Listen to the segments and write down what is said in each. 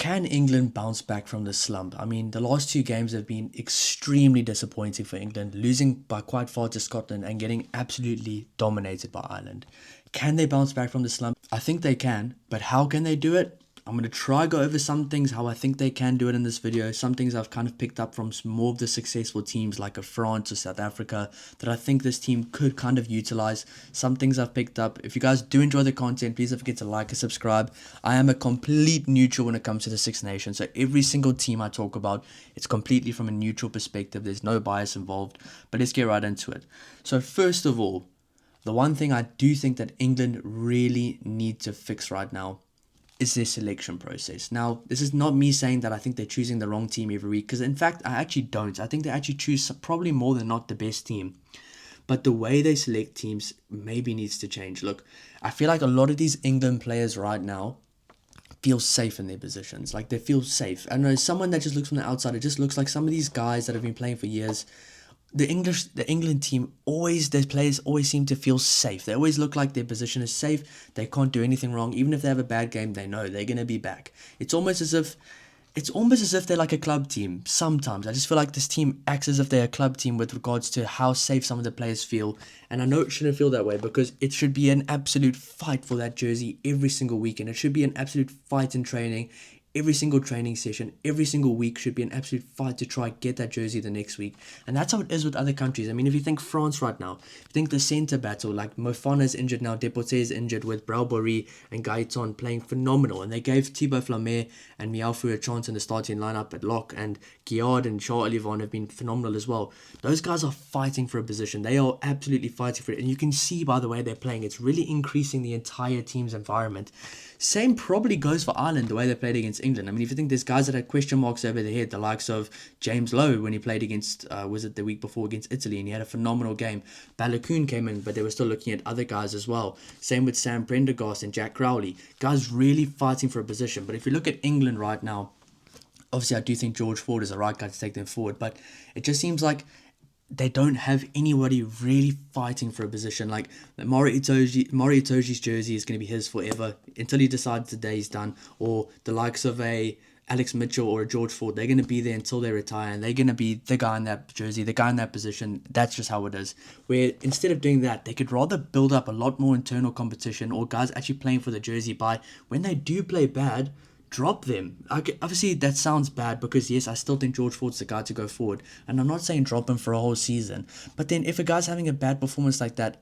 Can England bounce back from the slump? I mean, the last two games have been extremely disappointing for England, losing by quite far to Scotland and getting absolutely dominated by Ireland. Can they bounce back from the slump? I think they can, but how can they do it? I'm going to try go over some things, how I think they can do it in this video. Some things I've kind of picked up from more of the successful teams like a France or South Africa that I think this team could kind of utilize. Some things I've picked up. If you guys do enjoy the content, please don't forget to like and subscribe. I am a complete neutral when it comes to the Six Nations. So every single team I talk about, it's completely from a neutral perspective. There's no bias involved. But let's get right into it. So first of all, the one thing I do think that England really need to fix right now is their selection process. Now, this is not me saying that I think they're choosing the wrong team every week, because in fact, I actually don't. I think they actually choose probably more than not the best team. But the way they select teams maybe needs to change. Look, I feel like a lot of these England players right now feel safe in their positions. Like, they feel safe. I know someone that just looks from the outside, it just looks like some of these guys that have been playing for years. The England team their players always seem to feel safe. They always look like their position is safe. They can't do anything wrong. Even if they have a bad game, they know they're gonna be back. It's almost as if they're like a club team. Sometimes I just feel like this team acts as if they're a club team with regards to how safe some of the players feel. And I know it shouldn't feel that way, because it should be an absolute fight for that jersey every single weekend. It should be an absolute fight in training. Every single training session, every single week should be an absolute fight to try get that jersey the next week. And that's how it is with other countries. I mean, if you think France right now, if you think the centre battle, like Mofana's injured now, Deportes is injured, with Braubory and Gaetan playing phenomenal. And they gave Thibaut Flamer and Mialfu a chance in the starting lineup at lock. And Guillard and Charles Olivon have been phenomenal as well. Those guys are fighting for a position. They are absolutely fighting for it. And you can see by the way they're playing, it's really increasing the entire team's environment. Same probably goes for Ireland, the way they played against England. I mean, if you think there's guys that had question marks over their head, the likes of James Lowe when he played against, was it the week before against Italy, and he had a phenomenal game. Balogun came in, but they were still looking at other guys as well. Same with Sam Prendergast and Jack Crowley. Guys really fighting for a position. But if you look at England right now, obviously I do think George Ford is the right guy to take them forward, but it just seems like they don't have anybody really fighting for a position. Like Maury Itoje's jersey is going to be his forever until he decides the day he's done. Or the likes of a Alex Mitchell or a George Ford, they're going to be there until they retire, and they're going to be the guy in that jersey, the guy in that position. That's just how it is. Where instead of doing that, they could rather build up a lot more internal competition, or guys actually playing for the jersey by when they do play bad, drop them. Obviously, that sounds bad, because yes, I still think George Ford's the guy to go forward. And I'm not saying drop him for a whole season. But then if a guy's having a bad performance like that,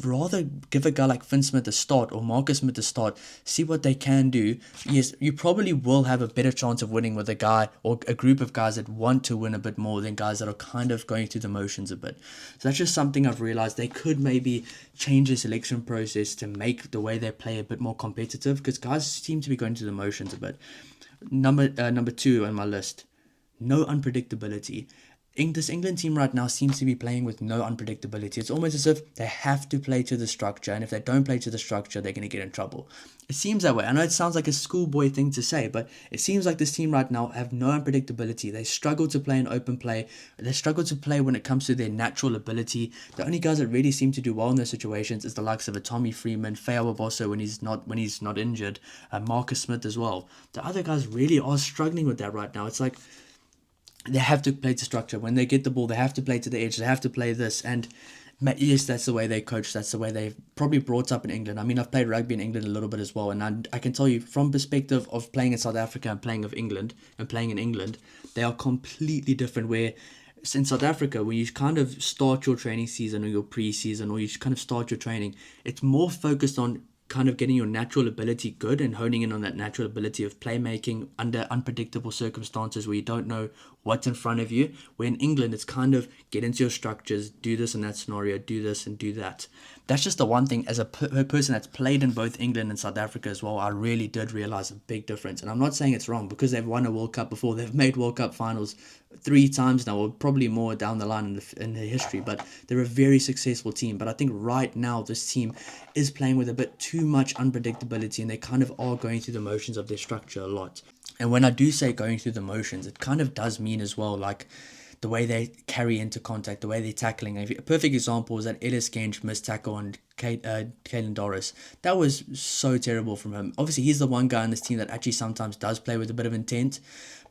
rather give a guy like Finn Smith a start or Marcus Smith a start, see what they can do. Yes, you probably will have a better chance of winning with a guy or a group of guys that want to win a bit more than guys that are kind of going through the motions a bit. So that's just something I've realized. They could maybe change the selection process to make the way they play a bit more competitive, because guys seem to be going through the motions a bit. Number two on my list, no unpredictability. This England team right now seems to be playing with no unpredictability. It's almost as if they have to play to the structure, and if they don't play to the structure, they're going to get in trouble. It seems that way. I know it sounds like a schoolboy thing to say, but it seems like this team right now have no unpredictability. They struggle to play in open play. They struggle to play when it comes to their natural ability. The only guys that really seem to do well in those situations is the likes of a Tommy Freeman, Feo Bosso when he's not injured, Marcus Smith as well. The other guys really are struggling with that right now. It's like they have to play to structure. When they get the ball, they have to play to the edge. They have to play this. And yes, that's the way they coach. That's the way they've probably brought up in England. I mean, I've played rugby in England a little bit as well. And I can tell you from perspective of playing in South Africa and playing in England, they are completely different. Where in South Africa, when you kind of start your training season or your pre-season, or you kind of start your training, it's more focused on kind of getting your natural ability good and honing in on that natural ability of playmaking under unpredictable circumstances where you don't know what's in front of you. Where in England, it's kind of get into your structures, do this in that scenario, do this and do that. That's just the one thing, as a person that's played in both England and South Africa as well, I really did realize a big difference. And I'm not saying it's wrong, because they've won a World Cup before. They've made World Cup finals 3 times now, or probably more down the line in their history. But they're a very successful team. But I think right now this team is playing with a bit too much unpredictability, and they kind of are going through the motions of their structure a lot. And when I do say going through the motions, it kind of does mean as well, like the way they carry into contact, the way they're tackling. A perfect example is that Ellis Genge missed tackle on Caelan Doris. That was so terrible from him. Obviously, he's the one guy on this team that actually sometimes does play with a bit of intent.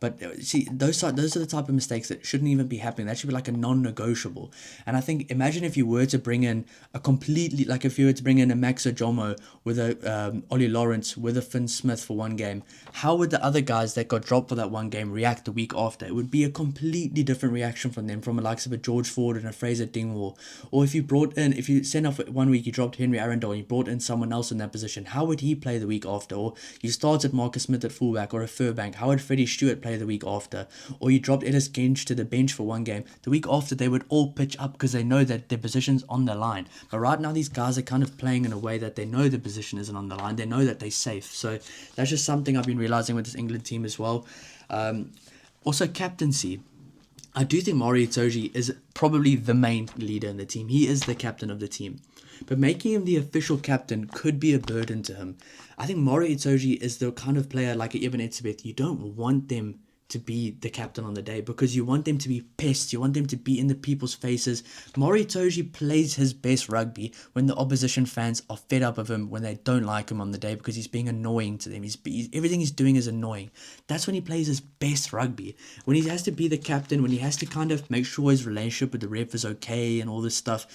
But see, those are the type of mistakes that shouldn't even be happening. That should be like a non-negotiable. And I think, imagine if you were to bring in a completely, like if you were to bring in a Max Ojomo with a Ollie Lawrence, with a Finn Smith for one game, how would the other guys that got dropped for that one game react the week after? It would be a completely different reaction from them, from the likes of a George Ford and a Fraser Dingwall. Or if you sent off 1 week, you dropped Henry Arundel and you brought in someone else in that position, how would he play the week after? Or you started Marcus Smith at fullback or a Furbank, how would Freddie Stewart play the week after? Or you dropped Ellis Gench to the bench for one game. The week after, they would all pitch up because they know that their position's on the line. But right now, these guys are kind of playing in a way that they know the position isn't on the line. They know that they're safe. So that's just something I've been realizing with this England team as well. Also, captaincy. I do think Maury Itoje is probably the main leader in the team. He is the captain of the team. But making him the official captain could be a burden to him. I think Maury Itoje is the kind of player like Eben Etzebeth. You don't want them to be the captain on the day because you want them to be pests. You want them to be in the people's faces. Maury Itoje plays his best rugby when the opposition fans are fed up of him, when they don't like him on the day because he's being annoying to them. Everything he's doing is annoying. That's when he plays his best rugby. When he has to be the captain, when he has to kind of make sure his relationship with the ref is okay and all this stuff,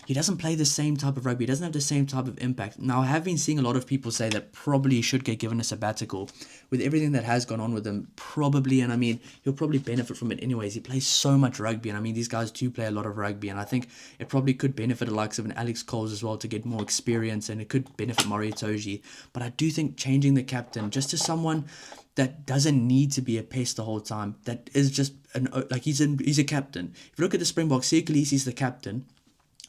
he doesn't play the same type of rugby. He doesn't have the same type of impact. Now, I have been seeing a lot of people say that probably he should get given a sabbatical. With everything that has gone on with him, probably, and I mean, he'll probably benefit from it anyways. He plays so much rugby, and I mean, these guys do play a lot of rugby, and I think it probably could benefit the likes of an Alex Coles as well to get more experience, and it could benefit Maury Itoje. But I do think changing the captain just to someone that doesn't need to be a pest the whole time, that is just, he's a captain. If you look at the Springboks, Siya Kolisi's the captain.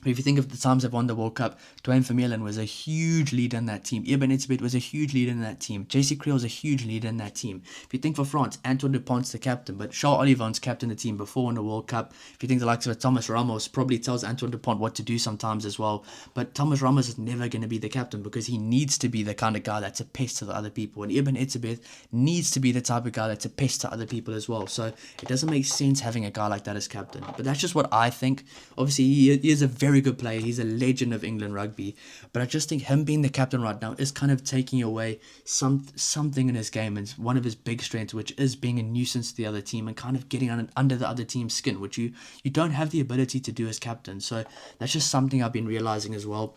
But if you think of the times they've won the World Cup, Dwayne Vermeulen was a huge leader in that team. Eben Etzebeth was a huge leader in that team. JC Kriel was a huge leader in that team. If you think for France, Antoine Dupont's the captain, but Charles Olivon's captained the team before in the World Cup. If you think the likes of Thomas Ramos, probably tells Antoine Dupont what to do sometimes as well. But Thomas Ramos is never going to be the captain because he needs to be the kind of guy that's a pest to the other people. And Eben Etzebeth needs to be the type of guy that's a pest to other people as well. So it doesn't make sense having a guy like that as captain. But that's just what I think. Obviously, he is a very good player. He's a legend of England rugby, but I just think him being the captain right now is kind of taking away something in his game, and one of his big strengths, which is being a nuisance to the other team and kind of getting under the other team's skin, which you don't have the ability to do as captain. So that's just something I've been realizing as well.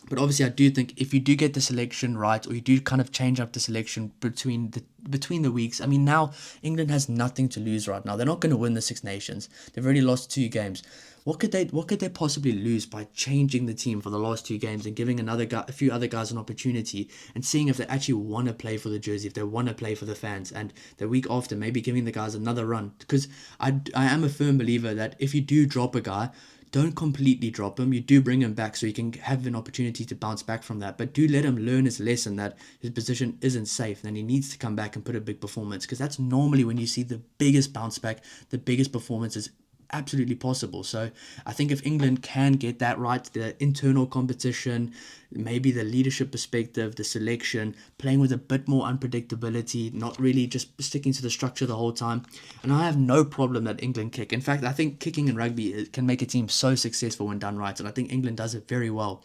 But obviously, I do think if you do get the selection right, or you do kind of change up the selection between the weeks, I mean, now England has nothing to lose right now. They're not going to win the Six Nations. They've already lost 2 games. What could they possibly lose by changing the team for the last 2 games and giving a few other guys an opportunity and seeing if they actually want to play for the jersey, if they want to play for the fans, and the week after maybe giving the guys another run? Because I am a firm believer that if you do drop a guy, don't completely drop him. You do bring him back so he can have an opportunity to bounce back from that. But do let him learn his lesson that his position isn't safe and he needs to come back and put a big performance. Because that's normally when you see the biggest bounce back, the biggest performances absolutely possible. So I think if England can get that right, the internal competition, maybe the leadership perspective, the selection, playing with a bit more unpredictability, not really just sticking to the structure the whole time. And I have no problem that England kick. In fact, I think kicking in rugby can make a team so successful when done right, and I think England does it very well.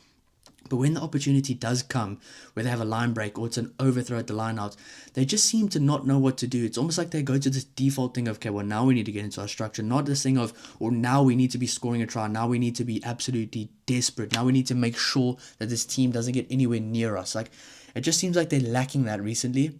But when the opportunity does come, where they have a line break or it's an overthrow at the line out, they just seem to not know what to do. It's almost like they go to this default thing of, okay, well, now we need to get into our structure. Not this thing of, or now we need to be scoring a try. Now we need to be absolutely desperate. Now we need to make sure that this team doesn't get anywhere near us. Like, it just seems like they're lacking that recently.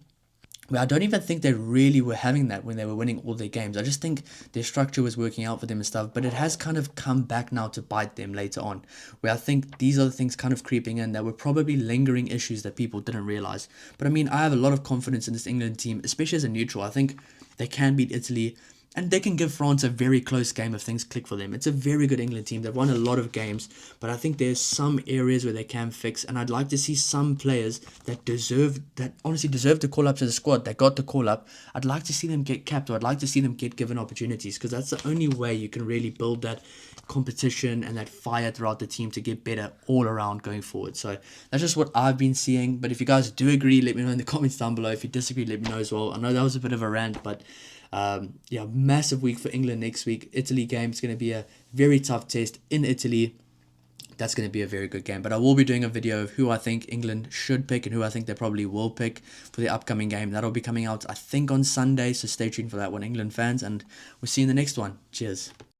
But I don't even think they really were having that when they were winning all their games. I just think their structure was working out for them and stuff. But it has kind of come back now to bite them later on, where I think these are the things kind of creeping in that were probably lingering issues that people didn't realize. But I mean, I have a lot of confidence in this England team, especially as a neutral. I think they can beat Italy. And they can give France a very close game if things click for them. It's a very good England team. They've won a lot of games, but I think there's some areas where they can fix. And I'd like to see some players that honestly deserve to call up to the squad, that got the call up. I'd like to see them get capped, or I'd like to see them get given opportunities, because that's the only way you can really build that competition and that fire throughout the team to get better all around going forward. So that's just what I've been seeing. But if you guys do agree, let me know in the comments down below. If you disagree, let me know as well. I know that was a bit of a rant, but massive week for England next week. Italy game is going to be a very tough test in Italy. That's going to be a very good game. But I will be doing a video of who I think England should pick and who I think they probably will pick for the upcoming game. That'll be coming out, I think, on Sunday, so stay tuned for that one, England fans, and we'll see you in the next one. Cheers.